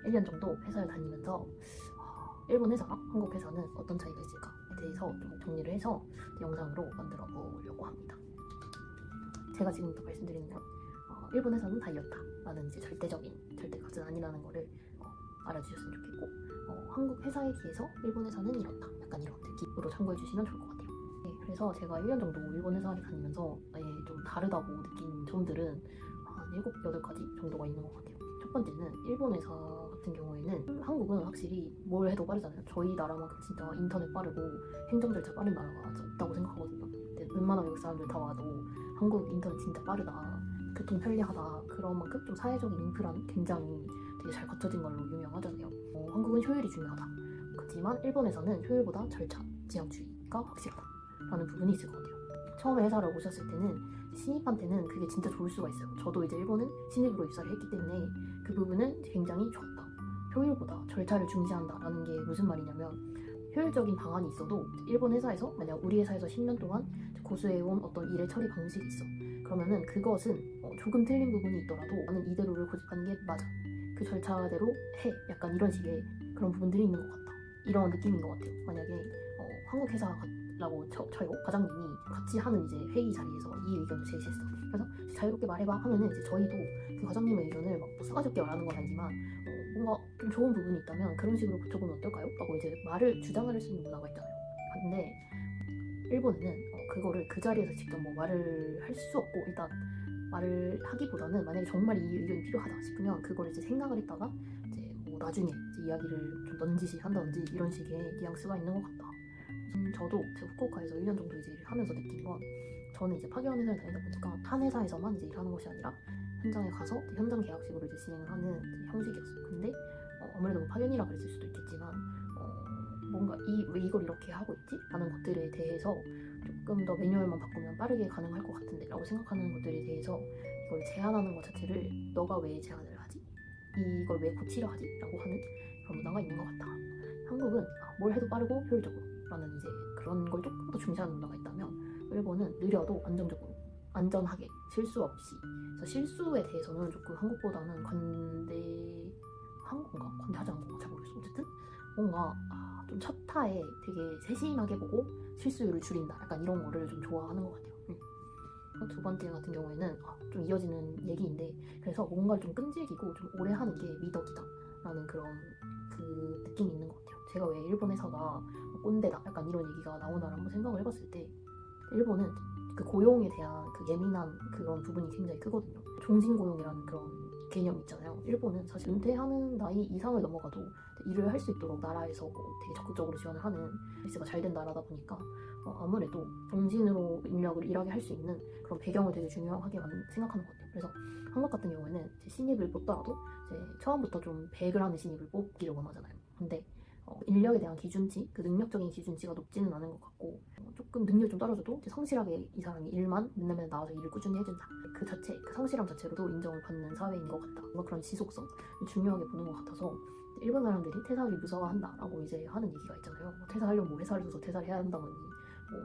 1년 정도 회사를 다니면서 일본 회사랑 한국 회사는 어떤 차이가 있을까에 대해서 좀 정리를 해서 영상으로 만들어 보려고 합니다. 제가 지금부터 말씀드리는 건 일본 회사는 다 이렇다라는 이제 절대 것은 아니라는 거를 알아주셨으면 좋겠고, 한국 회사에 비해서 일본 회사는 이렇다, 약간 이런 느낌으로 참고해 주시면 좋을 것 같아요. 네, 그래서 제가 1년 정도 일본 회사를 다니면서 좀 다르다고 느낀 점들은 한 7, 8가지 정도가 있는 것 같아요. 첫 번째는 일본 회사 같은 경우에는 한국은 확실히 뭘 해도 빠르잖아요. 저희 나라만큼 진짜 인터넷 빠르고 행정 절차 빠른 나라가 없다고 생각하거든요. 근데 웬만한 외국 사람들 다 와도 한국 인터넷 진짜 빠르다, 교통 편리하다, 그런 만큼 좀 사회적인 인프라는 굉장히 되게 잘 갖춰진 걸로 유명하잖아요. 한국은 효율이 중요하다. 그렇지만 일본에서는 효율보다 절차, 지향주의가 확실하다라는 부분이 있을 것 같아요. 처음에 회사를 오셨을 때는 신입한테는 그게 진짜 좋을 수가 있어요. 저도 이제 일본은 신입으로 입사를 했기 때문에 그 부분은 굉장히 좋았다. 효율보다 절차를 중시한다라는 게 무슨 말이냐면, 효율적인 방안이 있어도 일본 회사에서 만약 우리 회사에서 10년 동안 고수해온 어떤 일의 처리 방식이 있어. 그러면은 그것은 조금 틀린 부분이 있더라도 나는 이대로를 고집하는 게 맞아, 그 절차대로 해, 약간 이런 식의 그런 부분들이 있는 것 같다, 이런 느낌인 것 같아요. 만약에 한국 회사라고 쳐요. 과장님이 같이 하는 이제 회의 자리에서 이 의견을 제시했어. 그래서 자유롭게 말해봐 하면은 이제 저희도 그 과장님의 의견을 막 싸가지 없게 말하는 건 아니지만 뭔가 좀 좋은 부분이 있다면 그런 식으로 고쳐보면 어떨까요? 라고 이제 주장을 할 수 있는 문화가 있잖아요. 근데 일본은 그거를 그 자리에서 직접 뭐 말을 할 수 없고, 일단 말을 하기보다는 만약에 정말 이 의견이 필요하다 싶으면 그걸 이제 생각을 했다가 이제 뭐 나중에 이제 이야기를 좀 넌지시 한다든지 이런 식의 뉘앙스가 있는 것 같다. 저도 제 후쿠오카에서 1년 정도 이제 일을 하면서 느낀 건, 저는 이제 파견 회사를 다니다 보니까 한 회사에서만 이제 일하는 것이 아니라 현장에 가서 현장 계약식으로 이제 진행을 하는 이제 형식이었어요. 근데 아무래도 뭐 파견이라 그랬을 수도 있겠지만 뭔가 왜 이걸 이렇게 하고 있지? 라는 것들에 대해서 조금 더 매뉴얼만 바꾸면 빠르게 가능할 것 같은데 라고 생각하는 것들에 대해서 이걸 제안하는 것 자체를 너가 왜 제안을 하지? 이걸 왜 고치려 하지? 라고 하는 그런 문화가 있는 것 같다. 한국은 뭘 해도 빠르고 효율적으로 라는 이제 그런 걸 조금 더 중시하는 문화가 있다면, 일본은 느려도 안정적으로, 안전하게, 실수 없이. 그래서 실수에 대해서는 조금 한국보다는 관대한 건가? 관대하지 않은 건가? 잘 모르겠어. 어쨌든 뭔가 좀 첫 타에 되게 세심하게 보고 실수율을 줄인다, 약간 이런 거를 좀 좋아하는 것 같아요. 두 번째 같은 경우에는 좀 이어지는 얘기인데, 그래서 뭔가를 좀 끈질기고 좀 오래 하는 게 미덕이다 라는 그런 그 느낌이 있는 것 같아요. 제가 왜 일본 회사가 꼰대다, 약간 이런 얘기가 나오나를 한번 생각을 해봤을 때, 일본은 그 고용에 대한 그 예민한 그런 부분이 굉장히 크거든요. 종신고용이라는 그런 개념이 있잖아요. 일본은 사실 은퇴하는 나이 이상을 넘어가도 일을 할 수 있도록 나라에서 되게 적극적으로 지원을 하는 케이스가 잘 된 나라다 보니까 아무래도 종신으로 인력을 일하게 할 수 있는 그런 배경을 되게 중요하게 생각하는 것 같아요. 그래서 한국 같은 경우에는 신입을 뽑더라도 이제 처음부터 좀 배역을 하는 신입을 뽑기를 원하잖아요. 근데 인력에 대한 기준치, 그 능력적인 기준치가 높지는 않은 것 같고, 조금 능력이 좀 떨어져도 성실하게 이 사람이 일만 맨날 나와서 일을 꾸준히 해준다, 그 성실함 자체로도 인정을 받는 사회인 것 같다. 뭐 그런 지속성 중요하게 보는 것 같아서, 일본 사람들이 퇴사하기 무서워한다라고 이제 하는 얘기가 있잖아요. 퇴사하려면 뭐 회사를 줘서 퇴사를 해야 한다느니,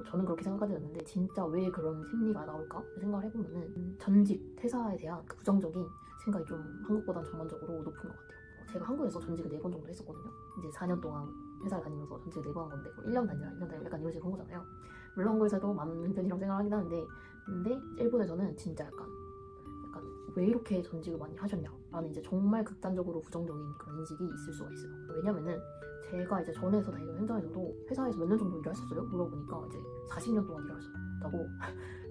저는 그렇게 생각하지 않는데 진짜 왜 그런 심리가 나올까 생각을 해보면은 전직 퇴사에 대한 그 부정적인 생각이 좀 한국보다는 전반적으로 높은 것 같아요. 제가 한국에서 전직을 4번 정도 했었거든요. 이제 4년 동안 회사를 다니면서 전직을 4번 한 건데, 1년 다니나 1년 다니나 약간 이런 식으로 한 거잖아요. 물론 한국에서도 많은 편이라고 생각하긴 하는데, 근데 일본에서는 진짜 약간 왜 이렇게 전직을 많이 하셨냐 라는 이제 정말 극단적으로 부정적인 그런 인식이 있을 수가 있어요. 왜냐면은 제가 이제 전에서 다니던 현장에서도 회사에서 몇 년 정도 일을 했었어요. 물어보니까 이제 40년 동안 일을 하셨다고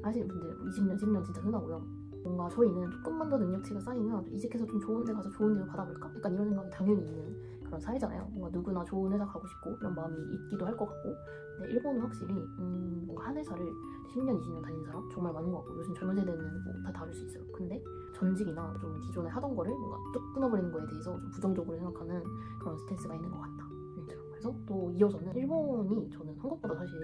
하시는 분들 20년, 10년 진짜 흔하고요. 뭔가 저희는 조금만 더 능력치가 쌓이면 이직해서 좀 좋은 데 가서 좋은 일을 받아볼까? 약간 이런 생각이 당연히 있는 그런 사회잖아요. 뭔가 누구나 좋은 회사 가고 싶고 이런 마음이 있기도 할 것 같고, 근데 일본은 확실히 뭔가 한 회사를 10년, 20년 다니는 사람 정말 많은 것 같고, 요즘 젊은 세대는 뭐 다 다를 수 있어요. 근데 전직이나 좀 기존에 하던 거를 뭔가 뚝 끊어버리는 거에 대해서 좀 부정적으로 생각하는 그런 스탠스가 있는 것 같다. 그래서 또 이어서는 일본이 저는 한국보다 사실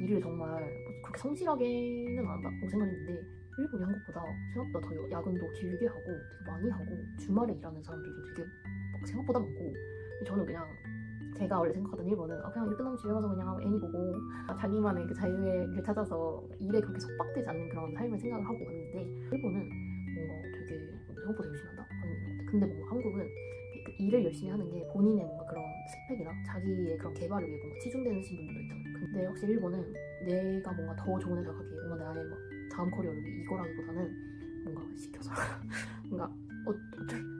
일을 정말 그렇게 성실하게는 안 한다고 생각했는데, 일본이 한국보다 생각보다 더 야근도 길게 하고 되게 많이 하고 주말에 일하는 사람들도 되게 막 생각보다 많고, 저는 그냥 제가 원래 생각하던 일본은 그냥 일 끝나면 집에 가서 그냥 애니 보고 자기만의 그 자유를 찾아서 일에 그렇게 속박되지 않는 그런 삶을 생각을 하고 갔는데, 일본은 뭔가 되게 생각보다 열심히 한다 하는 것 같아. 근데 뭔가 한국은 그 일을 열심히 하는 게 본인의 뭔가 그런 스펙이나 자기의 그런 개발을 위해 뭔가 치중되는 분들도 있잖아요. 근데 확실히 일본은 내가 뭔가 더 좋은 회사 가기, 뭔가 나의 막 다음 커리어를 위해 이거라기보다는 뭔가 시켜서 뭔가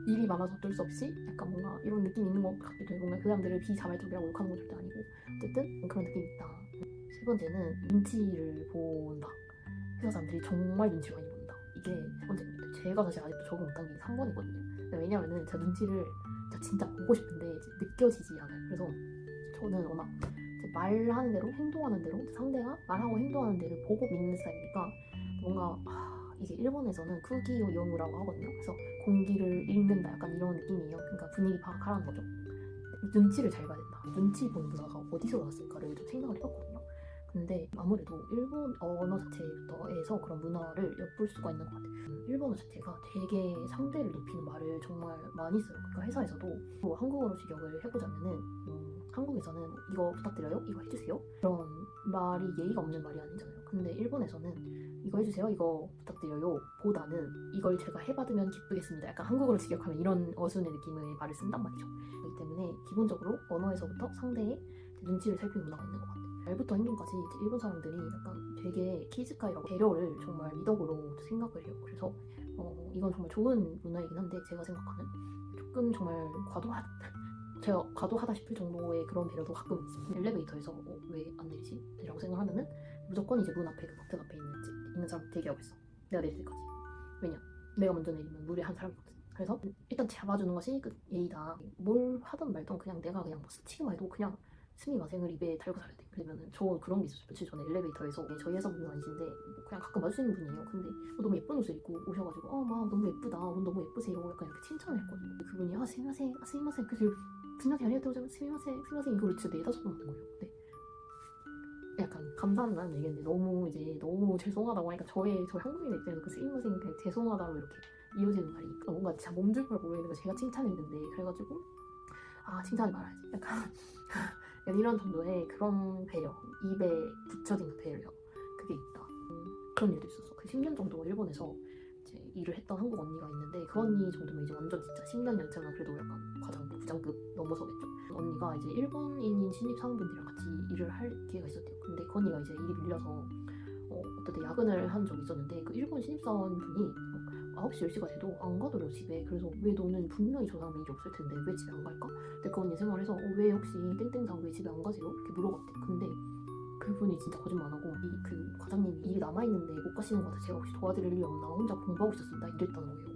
일이 많아서 어쩔 수 없이 약간 뭔가 이런 느낌이 있는 것 같기도 해요. 뭔가 그 사람들을 비자발적이라고 욕하는 건 절대 아니고 어쨌든 그런 느낌이 있다. 세 번째는 눈치를 본다. 회사 사람들이 정말 눈치를 많이 본다. 이게 세 번째인데 제가 사실 아직도 적응 못한 게 3번이거든요. 왜냐면은 제가 눈치를 진짜 보고 싶은데 이제 느껴지지 않아요. 그래서 저는 워낙 말하는 대로 행동하는 대로 상대가 말하고 행동하는 대로 보고 믿는 스타일이니까 뭔가 이게 일본에서는 쿠기요 영우라고 하거든요. 그래서 공기를 읽는다 약간 이런 느낌이에요. 그러니까 분위기 파악하라는 거죠. 눈치를 잘 봐야 된다. 눈치 보는 문화가 어디서 나왔을까를 좀 생각을 해봤거든요. 근데 아무래도 일본 언어 자체에서 그런 문화를 엿볼 수가 있는 것 같아요. 일본어 자체가 되게 상대를 높이는 말을 정말 많이 써요. 그러니까 회사에서도 뭐 한국어로 직역을 해보자면은 한국에서는 이거 부탁드려요? 이거 해주세요? 그런 말이 예의가 없는 말이 아니잖아요. 근데 일본에서는 이거 해주세요? 이거 부탁드려요? 보다는 이걸 제가 해받으면 기쁘겠습니다. 약간 한국어로 직역하면 이런 어순의 느낌의 말을 쓴단 말이죠. 그렇기 때문에 기본적으로 언어에서부터 상대의 눈치를 살피는 문화가 있는 것 같아요. 말부터 행동까지 일본 사람들이 약간 되게 키즈카이라고 배려를 정말 미덕으로 생각을 해요. 그래서 이건 정말 좋은 문화이긴 한데 제가 생각하는 조금 정말 제가 과도하다 싶을 정도의 그런 배려도 가끔 있어요. 엘리베이터에서 왜 안 내리지? 라고 생각하면은 무조건 이제 문 앞에 그 버튼 앞에 있는 사람 대기하고 있어. 내가 내릴 때까지. 왜냐? 내가 먼저 내리면 무리에 한 사람이거든. 그래서 일단 잡아주는 것이 그 예의다. 뭘 하든 말든 그냥 내가 그냥 뭐 스치기만 해도 그냥 스미마생을 입에 달고 살아야 돼. 그러면은 저 그런 게 있었어요. 며칠 전에 엘리베이터에서 저희 회사분은 아니신데 뭐 그냥 가끔 마주치는 분이에요. 근데 너무 예쁜 옷을 입고 오셔가지고 막 너무 예쁘다, 옷 너무 예쁘세요. 약간 이렇게 칭찬을 했거든요. 그분이 스미마생 그래서 분명히 아리가또 스미마생 이거를 진짜 4-5번 하는 거예요. 근데 약간 감사한다는 얘기인데 너무 죄송하다고 하니까 저희 한국인의 입장에서 그 스미마생 그냥 죄송하다고 이렇게 이어지는 말이 뭔가 진짜 몸둘 걸 모르겠는 거 제가 칭찬했는데 그래가지고 칭찬하지 말아야지. 약간 이런 정도의 그런 배려, 입에 붙여진 그 배려 그게 있다. 그런 일도 있었어. 그 10년 정도 일본에서 이제 일을 했던 한국 언니가 있는데 그 언니 정도면 이제 완전 진짜 10년 연차나 그래도 약간 과장급, 부장급 넘어서겠죠. 언니가 이제 일본인인 신입 사원분들이랑 같이 일을 할 기회가 있었대요. 근데 그 언니가 이제 일이 밀려서 어떨 때 야근을 한 적이 있었는데 그 일본 신입사원분이 9시 10시가 돼도 안 가더래요 집에. 그래서 왜 너는 분명히 저 사람이 일이 없을 텐데 왜 집에 안 갈까? 근데 그 언니 생각을 해서 왜 혹시 땡땡상 왜 집에 안 가세요? 이렇게 물어봤대. 근데 그분이 진짜 거짓말 안 하고 그 과장님이 일이 남아있는데 못 가시는 것 같아. 제가 혹시 도와드릴 일 없나? 혼자 공부하고 있었습니다. 이랬다는 거예요.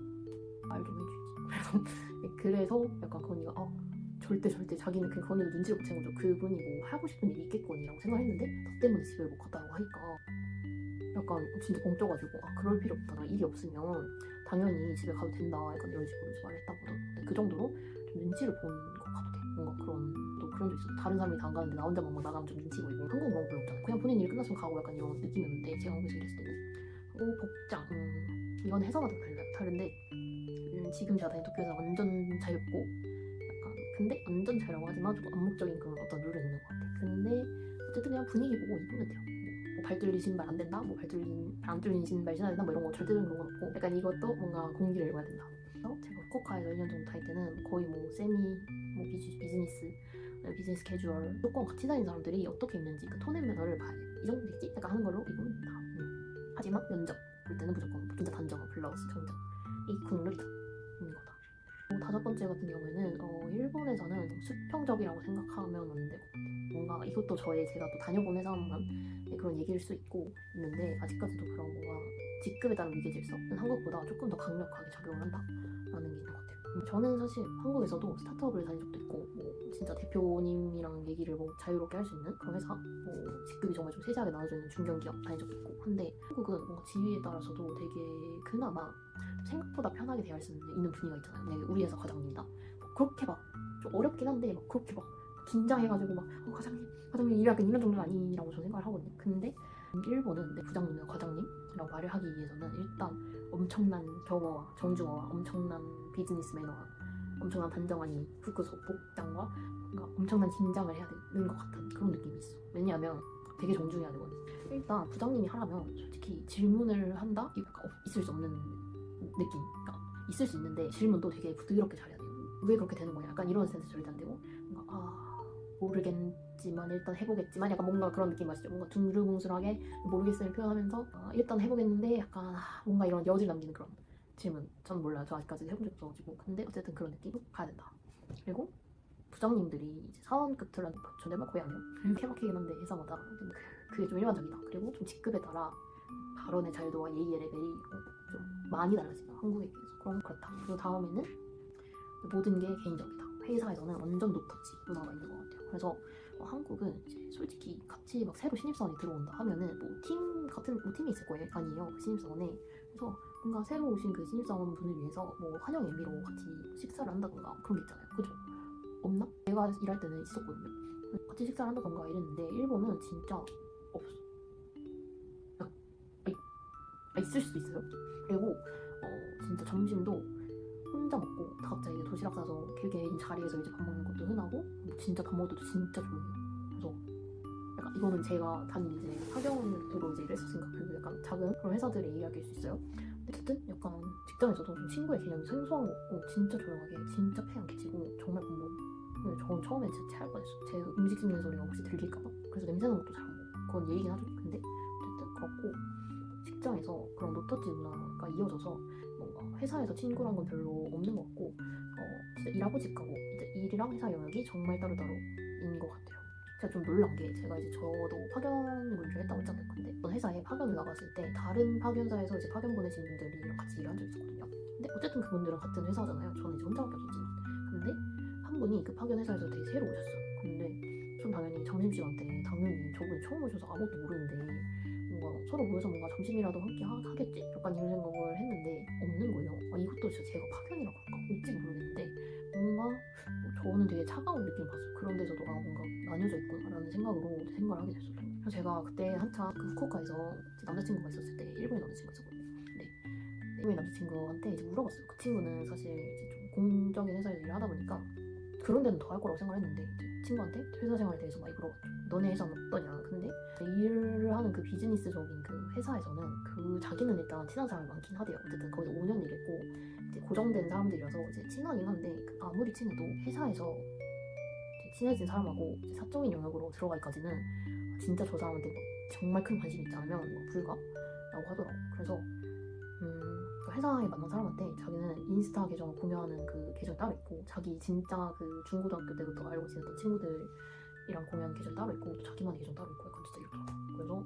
말 좀 해주지. 그래서 약간 그 언니가 절대 자기는 그 언니도 눈치를 못 채는 거죠. 그분이 뭐 하고 싶은 일이 있겠거니라고 생각했는데 너 때문에 집에 못 갔다고 하니까 약간 진짜 뻥쪄가지고 그럴 필요 없다. 나 일이 없으면 당연히 집에 가도 된다. 약간 이런 식으로 말했다거든. 그 정도로 좀 눈치를 본 것 같아. 뭔가 그런 적 있어. 다른 사람이 다 안 가는데 나 혼자만 막 나가면 좀 눈치 보이고. 한국은 그런 거 별로 없잖아. 그냥 본인 일 끝났으면 가고 약간 이런 느낌이었는데 제가 한국에서 일했을 때는 복장 이건 회사마다 다른데 지금 제가 다니는 도쿄에서 완전 자유롭고 약간 근데 완전 자유라고 하지만 좀 암묵적인 그런 어떤 룰은 있는 것 같아. 근데 어쨌든 그냥 분위기 보고 입으면 돼요. 발 뚫린 신발 안 된다, 안 뚫린 신발 신어야 된다, 뭐 이런 거 절대적인 그런 건 없고 약간 이것도 뭔가 공기를 읽어야 된다. 그래서 제가 후쿠오카에서 1년 정도 다닐 때는 거의 뭐 비즈니스 캐주얼 조금 같이 다니는 사람들이 어떻게 입는지 그 톤 앤 매너를 봐야 돼. 이 정도 되지? 약간 하는 걸로 입으면 된다. 하지만 면접 볼 때는 무조건 진짜 단정한 블라우스 정장 이 국룰이다 있는 거다. 5번째 같은 경우에는 일본에서는 수평적이라고 생각하면 안 되고 뭔가 이것도 제가 또 다녀본 회사만 그런 얘기일 수 있는데 아직까지도 그런 뭔가 직급에 따른 위계 질서는 한국보다 조금 더 강력하게 작용을 한다라는 게 있는 것 같아요. 저는 사실 한국에서도 스타트업을 다닌 적도 있고 뭐 진짜 대표님이랑 얘기를 뭐 자유롭게 할 수 있는 그런 회사, 뭐 직급이 정말 좀 세세하게 나눠져 있는 중견기업 다닌 적도 있고 한데 한국은 뭔가 지위에 따라서도 되게 그나마 생각보다 편하게 대할 수 있는 분위기가 있잖아요. 네, 우리 회사 과장님이다. 그렇게 막 좀 어렵긴 한데 막 그렇게 막 긴장해가지고 막 과장님 약간 이런 정도는 아니라고 저는 생각을 하거든요. 근데 일본은 부장님이나 과장님이라고 말을 하기 위해서는 일단 엄청난 경어와 정중어와 엄청난 비즈니스 매너와 엄청난 단정한 후크소 복장과 엄청난 긴장을 해야 되는 것 같은 그런 느낌이 있어. 왜냐하면 되게 정중해야 되거든요. 일단 부장님이 하라면 솔직히 질문을 한다? 이거 있을 수 없는 느낌. 그러니까 있을 수 있는데 질문도 되게 부드럽게 잘해야 돼요. 왜 그렇게 되는 거야? 약간 이런 스탠스 절대 안 되고 뭔가 모르겠지만 일단 해보겠지만 약간 뭔가 그런 느낌 아시죠? 뭔가 둥글뭉술하게 모르겠음을 표현하면서 일단 해보겠는데 약간 뭔가 이런 여지를 남기는 그런 질문. 전 몰라요. 저 아직까지 해본 적 없어가지고. 근데 어쨌든 그런 느낌 가야 된다. 그리고 부장님들이 이제 사원 끝을 존댓말 거의 안 해요. 케바케긴 한데 회사마다 그게 좀 일반적이다. 그리고 좀 직급에 따라 발언의 자유도와 예의의 레벨이 좀 많이 달라진다. 한국에 비해서. 그럼 그렇다. 그리고 다음에는 모든 게 개인적이다. 회사에서는 완전 노터치 문화가 있는 것 같아요. 그래서 한국은 이제 솔직히 같이 막 새로 신입사원이 들어온다 하면은 뭐 팀 같은 뭐 팀이 있을 거예요. 아니에요. 그 신입사원에. 그래서 뭔가 새로 오신 그 신입사원 분을 위해서 뭐 환영 의미로 같이 식사를 한다던가 그런 게 있잖아요. 그죠? 없나? 제가 일할 때는 있었거든요. 같이 식사를 한다던가 이랬는데 일본은 진짜 없어. 있을 수도 있어요. 그리고 진짜 점심도 혼자 먹고 다 각자 이제 도시락 싸서 개개인 자리에서 이제 밥 먹는 것도 흔하고 진짜 밥 먹을 때도 진짜 조용해요. 그래서 약간 이거는 제가 다닌 이제 파견으로 이제 일했었으니까 그 약간 작은 그런 회사들의 이야기일 수 있어요. 어쨌든 약간 직장에서도 좀 친구의 개념이 생소한 거 같고 진짜 조용하게 진짜 폐 안 끼치고 정말 공부. 저는 처음에 진짜 체할 뻔했어. 제 음식 씹는 소리가 혹시 들릴까봐. 그래서 냄새 나는 것도 잘 안 먹고 그건 예의긴 하죠. 근데 어쨌든 그렇고 직장에서 그런 노터치 문화가 이어져서 뭔가 회사에서 친구란 건 별로 없는 것 같고 진짜 일하고 집 가고 이제 일이랑 회사 영역이 정말 따로따로인 것 같아요. 제가 좀 놀란 게 제가 이제 저도 파견을 일을 했다고 했잖아요. 근데 어떤 회사에 파견을 나갔을 때 다른 파견사에서 이제 파견 보내신 분들이랑 같이 일한 적이 있었거든요. 근데 어쨌든 그분들은 같은 회사잖아요. 저는 이제 혼자밖에 없었지만. 근데 한 분이 그 파견 회사에서 되게 새로 오셨어요. 근데 좀 당연히 점심시간 때 당연히 저분이 처음 오셔서 아무것도 모르는데 뭔가 서로 모여서 뭔가 점심이라도 함께 하겠지? 약간 이런 생각을 했는데 없는 거예요. 이것도 진짜 제가 파견이라고 할까? 어찌 모르겠는데 뭔가 저는 되게 차가운 느낌을 봤어요. 그런 데서도 뭔가 나뉘어져 있구나라는 생각을 하게 됐어요. 그래서 제가 그때 한참 그 후쿠오카에서 남자친구가 있었을 때 일본인 남자친구가 있었거든요. 근데 일본인 남자친구한테 이제 물어봤어요. 그 친구는 사실 이제 좀 공적인 회사에서 일을 하다 보니까 그런 데는 더 할 거라고 생각했는데 친구한테 회사 생활에 대해서 많이 물어봤죠. 너네 회사는 어떠냐? 근데 일을 하는 그 비즈니스적인 그 회사에서는 그 자기는 일단 친한 사람이 많긴 하대요. 어쨌든 거기서 5년 일했고 이제 고정된 사람들이라서 이제 친하긴 한데 아무리 친해도 회사에서 친해진 사람하고 이제 사적인 영역으로 들어가기까지는 진짜 저 사람한테 뭐 정말 큰 관심이 있지 않으면 뭐 불가라고 하더라고. 그래서 회사에 만난 사람한테 자기는 인스타 계정을 공유하는 그 계정이 따로 있고 자기 진짜 그 중고등학교 때부터 알고 지냈던 친구들이랑 공유하는 계정이 따로 있고 또 자기만의 계정 따로 있고 약간 진짜 이렇더라고. 그래서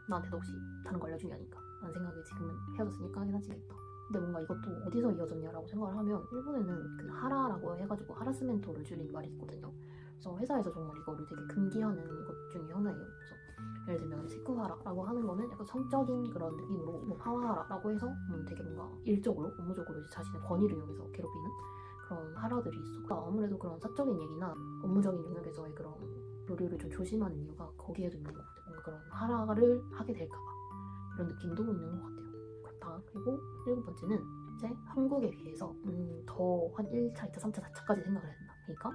나한테도 혹시 다른 거 알려준 게 아닐까 라는 생각이 지금은 헤어졌으니까 하긴 하시겠다. 근데 뭔가 이것도 어디서 이어졌냐라고 생각을 하면 일본에는 그 하라라고 해가지고 하라스멘토를 줄인 말이 있거든요. 그래서 회사에서 정말 이거를 되게 금기하는 것 중에 하나예요. 그래서 예를 들면 세쿠하라라고 하는 거는 약간 성적인 그런 느낌으로 뭐 파와하라라고 해서 되게 뭔가 일적으로 업무적으로 이제 자신의 권위를 이용해서 괴롭히는 그런 하라들이 있어. 그러니까 아무래도 그런 사적인 얘기나 업무적인 영역에서의 그런 교류를 좀 조심하는 이유가 거기에도 있는 것 같아요. 뭔가 그런 하라를 하게 될까봐 이런 느낌도 있는 것 같아요. 그렇다. 그리고 7번째는 이제 한국에 비해서 더 한 1차, 2차, 3차, 4차까지 생각을 해야 된다. 그러니까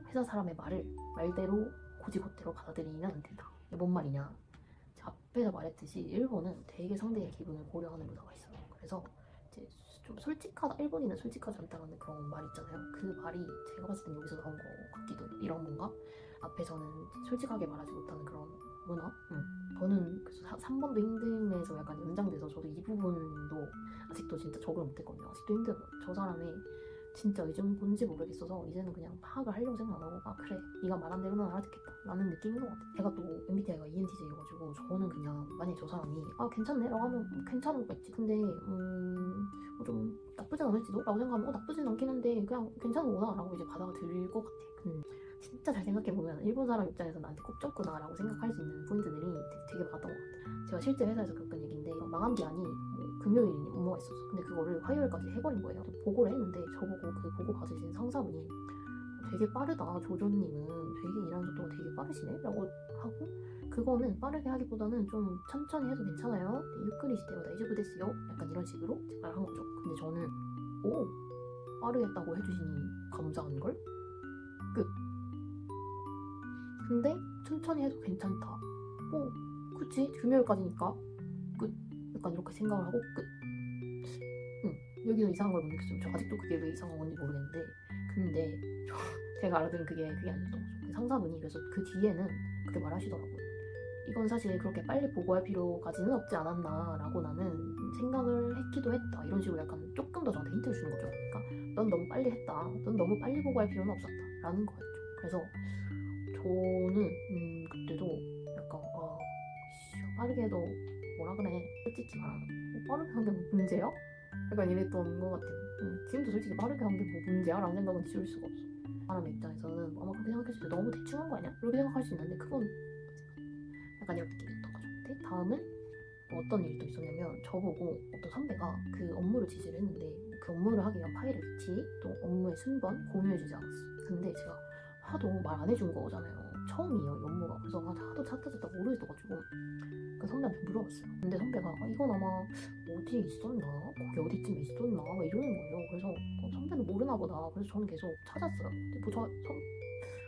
회사 사람의 말대로 고지고대로 받아들이면 안 된다. 이게 뭔 말이냐? 앞에서 말했듯이 일본은 되게 상대의 기분을 고려하는 문화가 있어요. 그래서 이제 좀 솔직하다, 일본인은 솔직하지 않다는 그런 말 있잖아요. 그 말이 제가 봤을 땐 여기서 나온 것 같기도 해요. 이런 뭔가 앞에서는 솔직하게 말하지 못하는 그런 문화? 저는 그래서 3번도 힘듦에서 약간 연장돼서 저도 이 부분도 아직도 진짜 적응을 못했거든요. 아직도 힘들어요. 저 사람이 진짜 요즘 뭔지 모르겠어서 이제는 그냥 파악을 하려고 생각 안 하고 그래 네가 말한 대로는 알아듣겠다 라는 느낌인 것 같아요. 제가 또 MBTI가 ENTJ여가지고 저는 그냥 만약에 저 사람이 괜찮네 라고 하면 괜찮은 거겠지. 근데 좀 나쁘진 않을지도 라고 생각하면 나쁘진 않긴 한데 그냥 괜찮은구나 라고 이제 받아들일 것 같아. 진짜 잘 생각해보면 일본 사람 입장에서 나한테 꼽졌구나 라고 생각할 수 있는 포인트들이 되게 많았던 것 같아요. 제가 실제 회사에서 겪은 얘기인데 마감 기한이 뭐 금요일이니 업무가 있었어. 근데 그거를 화요일까지 해버린 거예요. 보고를 했는데 저보고 그 보고 받으신 상사분이 되게 빠르다 조조님은 되게 일하는 속도가 되게 빠르시네 라고 하고 그거는 빠르게 하기보다는 좀 천천히 해도 괜찮아요. 유크리 시대가 다이저브 됐어요. 약간 이런 식으로 말을 한 거죠. 근데 저는 빠르게 했다고 해주시니 감사한걸? 끝. 근데 천천히 해도 괜찮다. 그치 금요일까지니까 끝. 약간 이렇게 생각을 하고 끝. 여기서 이상한 걸 못 느꼈어요. 저 아직도 그게 왜 이상한 건지 모르겠는데 근데 제가 알아듣는 그게 아니었던 거죠. 그 상사분이 그래서 그 뒤에는 그렇게 말하시더라고요. 이건 사실 그렇게 빨리 보고할 필요까지는 없지 않았나 라고 나는 생각을 했기도 했다. 이런 식으로 약간 조금 더 저한테 힌트를 주는 거죠. 그러니까 넌 너무 빨리 했다. 넌 너무 빨리 보고할 필요는 없었다 라는 거였죠. 그래서 저는 그때도 약간 빠르게 해도 뭐라 그래, 솔직히 말하면 빠르게 한 게 뭐 문제야? 약간 이랬던 것 같아요. 지금도 솔직히 빠르게 한 게 뭐 문제야? 라는 생각은 지울 수가 없어. 사람의 입장에서는 아마 그렇게 생각했을 때 너무 대충 한 거 아니야? 이렇게 생각할 수 있는데 그건 약간 이렇게 느꼈던 거죠. 근데 다음은 어떤 일이 또 있었냐면 저보고 어떤 선배가 그 업무를 지시를 했는데 그 업무를 하기 위한 파일을 같이 또 업무의 순번 공유해주지 않았어요. 근데 제가 하도 말 안 해준 거잖아요. 처음이에요, 이 업무가. 그래서 하도 찾다 모르겠어가지고 그 선배한테 물어봤어요. 근데 선배가 이건 아마 어디에 있었나? 거기 어디쯤에 있었나? 막 이러는 거예요. 그래서 선배는 모르나 보다. 그래서 저는 계속 찾았어요. 근데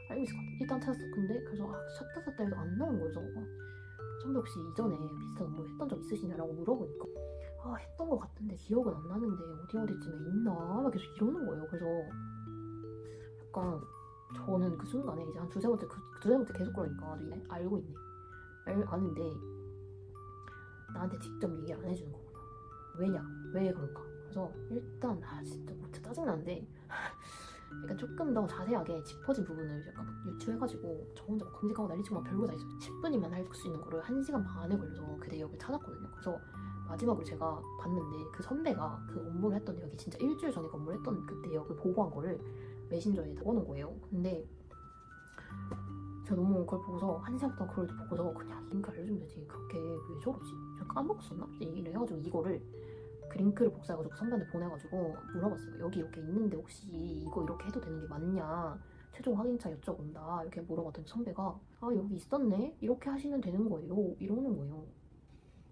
알고 있을 것 같아. 일단 찾았어. 근데 그래서 찾다 해도 안 나오는 거예요. 그래서 선배 혹시 이전에 비슷한 업무 했던 적 있으시냐라고 물어보니까 했던 것 같은데 기억은 안 나는데 어디쯤에 있나? 막 계속 이러는 거예요. 그래서 약간 저는 그 순간에 이제 한 두세 번째 계속 그러니까 알고 있네. 아는데 나한테 직접 얘기를 안 해주는 거구나. 왜냐? 왜 그럴까? 그래서 일단 진짜 짜증나는데 약간 조금 더 자세하게 짚어진 부분을 약간 유추해가지고 저 혼자 검색하고 난리치고 막 별거 다 있어요. 10분이면 할 수 있는 거를 1시간 반에 걸려서 그 대역을 찾았거든요. 그래서 마지막으로 제가 봤는데 그 선배가 그 업무를 했던 대역이 진짜 일주일 전에 그 업무를 했던 그 대역을 보고한 거를 메신저에 적어놓은 거예요. 근데 제가 너무 그걸 보고서 1시간 동안 그걸 보고서 그냥 링크 알려주면 되지 그렇게 왜 저러지? 제가 까먹었었나? 얘기를 해가지고 이거를 그 링크를 복사해가지고 선배한테 보내가지고 물어봤어요. 여기 이렇게 있는데 혹시 이거 이렇게 해도 되는 게 맞냐? 최종 확인차 여쭤본다. 이렇게 물어봤더니 선배가 여기 있었네? 이렇게 하시면 되는 거예요. 이러는 거예요.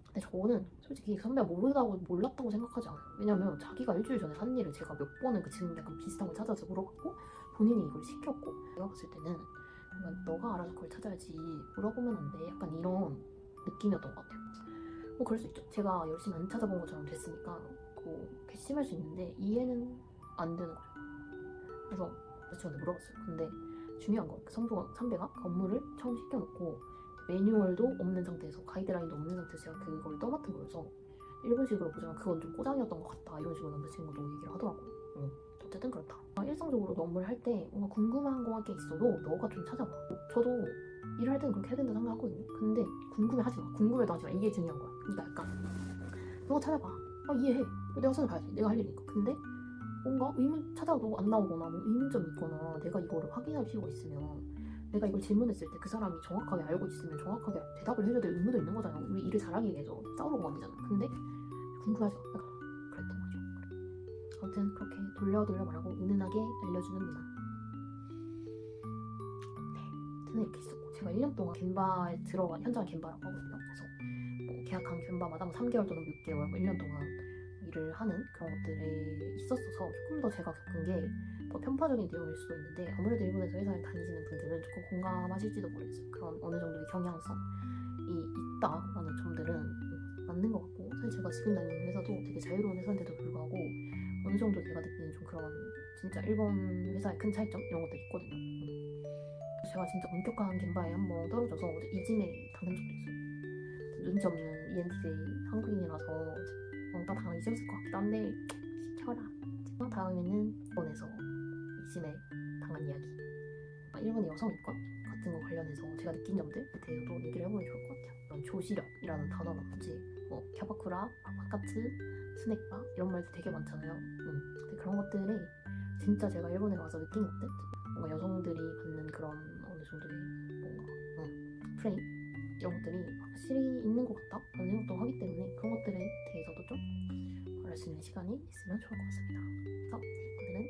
근데 저는 솔직히 선배가 몰랐다고 생각하지 않아요. 왜냐면 자기가 일주일 전에 한 일을 제가 몇 번을 지금 약간 비슷한 걸 찾아서 물어봤고 본인이 이걸 시켰고 내가 봤을 때는 너가 알아서 그걸 찾아야지 물어보면 안 돼. 약간 이런 느낌이었던 것 같아요. 그럴 수 있죠. 제가 열심히 안 찾아본 것처럼 됐으니까 괘씸할 수 있는데 이해는 안 되는 거죠. 그래서 저한테 물어봤어요. 근데 중요한 건 그 선배가 업무를 처음 시켜놓고 매뉴얼도 없는 상태에서 가이드라인도 없는 상태에서 제가 그걸 떠맡은 거여서 일본식으로 보자면 그건 좀 꼬장이었던 것 같다 이런 식으로 남자친구도 얘기를 하더라고요. 어쨌든 그렇다. 일상적으로 업무를 할 때 뭔가 궁금한 게 있어도 너가 좀 찾아봐. 저도 일을 할 때는 그렇게 해야 된다 생각하거든요. 근데 궁금해하지 마. 궁금해도 하지 마. 이게 중요한 거야. 그러니까 약간 너가 찾아봐. 이해해. 내가 손을 봐야지. 내가 할 일이니까. 근데 뭔가 의문 찾아도 안 나오거나 뭐 의문점이 있거나 내가 이거를 확인할 필요가 있으면 내가 이걸 질문했을 때 그 사람이 정확하게 알고 있으면 정확하게 대답을 해줘야 될 의무도 있는 거잖아요. 우리 일을 잘하기 위해서 싸우러 간 거잖아. 근데 궁금하지 마. 그랬던 거죠. 아무튼 그렇게 돌려 말하고 은은하게 알려주는 문화. 저는 이렇게 있었고 제가 1년 동안 gem바에 들어간 현장 gem바라고 하거든요. 그래서 뭐 계약한 gem바마다 3개월 또는 6개월 1년 동안 일을 하는 그런 것들에 있었어서 조금 더 제가 겪은 게 편파적인 내용일 수도 있는데 아무래도 일본에서 회사를 다니시는 분들은 조금 공감하실지도 모르겠어요. 그런 어느 정도의 경향성이 있다라는 점들은 맞는 것 같고 사실 제가 지금 다니는 회사도 되게 자유로운 회사인데도 불구하고 어느 정도 제가 느끼는 좀 그런 진짜 일본 회사의 큰 차이점 이런 것들이 있거든요. 제가 진짜 엄격한 gem바에 한번 떨어져서 이진에 당한 적도 있어요. 눈치 없는 ENTJ 한국인이라서 뭔가 당하기 싫었을 것 같기도 한데 시켜라. 다음에는 일본에서 이진에 당한 이야기 일본의 여성인권 같은 거 관련해서 제가 느낀 점들에 대해서도 얘기를 해보면 좋을 것 같아요. 조시력이라는 단어라든지 캬바쿠라, 바카츠, 스낵바 이런 말들 되게 많잖아요. 근데 그런 것들이 진짜 제가 일본에 와서 느낀 것들 뭔가 여성들이 받는 그런 어느 정도의 뭔가 프레임 이런 것들이 확실히 있는 것 같다라는 생각도 하기 때문에 그런 것들에 대해서도 좀 말할 수 있는 시간이 있으면 좋을 것 같습니다. 그래서 오늘은